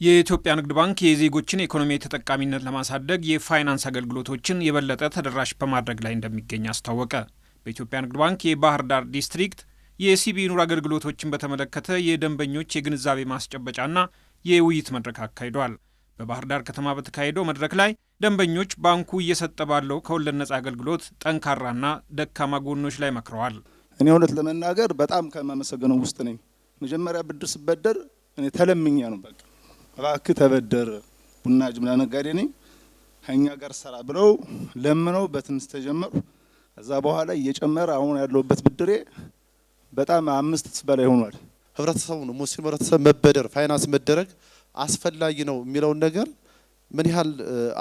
የኢትዮጵያ ንግድ ባንክ የዜጎችን ኢኮኖሚያዊ ተጠቃሚነት ለማሳደግ የፋይናንስ አገልግሎቶችን የበለጠ ተደራሽ በማድረግ ላይ እንደሚገኝ አስታወቀ። በኢትዮጵያ ንግድ ባንክ የባህር ዳር ዲስትሪክት የሲቢኢ ኑር አገልግሎቶችን በተመለከተ የደንበኞች የግንዛቤ ማስጨበጫና የውይይት መድረክ አካሂዷል። በባህር ዳር ከተማ በተካሄደው መድረክ ላይ ደንበኞች ባንኩ እየሰጠ ባለው ከወለድ ነጻ አገልግሎት ጠንካራና ደካማ ጎኖች ላይ መክረዋል። እኔ እውነት ለመናገር በጣም ከማመሰገነው ውስጥ ነኝ። መጀመሪያ ብድር ስበደር እኔ ተለምኛ ነው በቃ እባክህ ተበደር ቡና ጅምላ ነጋዴ ነኝ ከኛ ጋር ሰራ ብለው ለምነው በትንሽ ተጀመሩ። ከዛ በኋላ እየጨመረ አሁን ያለውበት ብድሬ በጣም 5 እጥፍ በላይ ሆኗል። ህብረተሰቡ ነው ሙስሊም ህብረተሰብ መበደር ፋይናንስ መደረግ አስፈላጊ ነው የሚለው ነገር ምን ያህል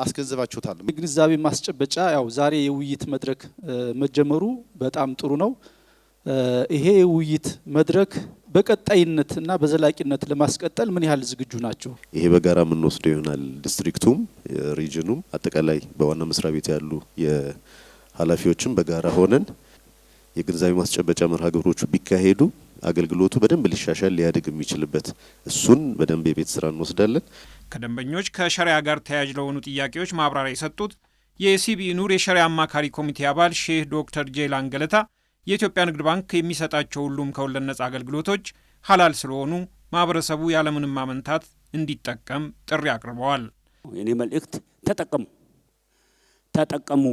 አስገንዘባችሁታል? ግንዛቤ ማስጨበጫ ያው ዛሬ የውይይት መድረክ መጀመሩ በጣም ጥሩ ነው። ይሄ የውይይት መድረክ በቀጣይነትና በዘላቂነት ለማስቀጠል ምን ያህል ዝግጁ ናቸው? ይሄ በጋራ የምንወስደው ይሆናል። ዲስትሪክቱም ሪጅኑም አጠቃላይ በዋና መስሪያ ቤት ያሉ የኃላፊዎችም በጋራ ሆነን የግንዛቤ ማስጨበጫ መርሃ ግብሮቹ ቢካሄዱ አገልግሎቱ በደንብ ሊሻሻል ሊያድግ የሚችልበት እሱን በደንብ የቤት ስራ እንወስዳለን። ከደንበኞች ከሸሪያ ጋር ተያያዥ ለሆኑ ጥያቄዎች ማብራሪያ የሰጡት የሲቢኢ ኑር የሸሪያ አማካሪ ኮሚቴ አባል ሼህ ዶክተር ጄላን ገለታ የኢትዮጵያ ንግድ ባንክ የሚሰጣቸው ሁሉም ከወለድ ነጻ አገልግሎቶች ሐላል ስለሆኑ ማህበረሰቡ ያለምንም ማመንታት እንዲጠቀም ጥሪ አቅርበዋል። የኔ መልእክት ተጠቀሙ።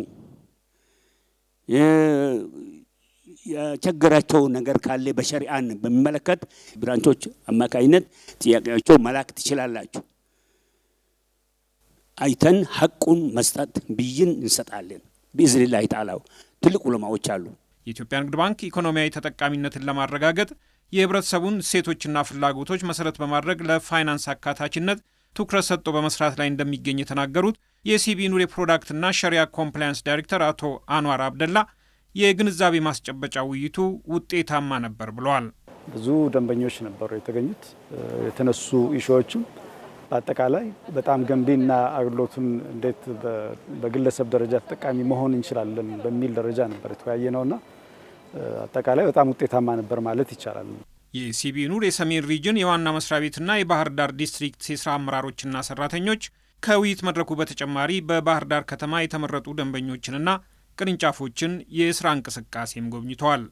የቸገራቸው ነገር ካለ በሸሪዓን በሚመለከት ብራንቾች አማካይነት ጥያቄያቸው መላክ ትችላላችሁ። አይተን ሐቁን መስጠት ብይን እንሰጣለን። በኢዝኒላህ ተዓላ ትልቅ ዑለማዎች አሉ። የኢትዮጵያ ንግድ ባንክ ኢኮኖሚያዊ ተጠቃሚነትን ለማረጋገጥ የህብረተሰቡን እሴቶችና ፍላጎቶች መሰረት በማድረግ ለፋይናንስ አካታችነት ትኩረት ሰጥቶ በመስራት ላይ እንደሚገኝ የተናገሩት የሲቢኢ ኑር የፕሮዳክትና ሸሪያ ኮምፕላያንስ ዳይሬክተር አቶ አንዋር አብደላ የግንዛቤ ማስጨበጫ ውይይቱ ውጤታማ ነበር ብለዋል። ብዙ ደንበኞች ነበሩ የተገኙት። የተነሱ ኢሹዎችም በአጠቃላይ በጣም ገንቢና አገልግሎቱን እንዴት በግለሰብ ደረጃ ተጠቃሚ መሆን እንችላለን በሚል ደረጃ ነበር የተወያየ ነውና አጠቃላይ በጣም ውጤታማ ነበር ማለት ይቻላል። የሲቢኢ ኑር የሰሜን ሪጅን የዋና መስሪያ ቤትና የባህር ዳር ዲስትሪክት የስራ አመራሮችና ሰራተኞች ከውይይት መድረኩ በተጨማሪ በባህር ዳር ከተማ የተመረጡ ደንበኞችንና ቅርንጫፎችን የስራ እንቅስቃሴም ጎብኝተዋል።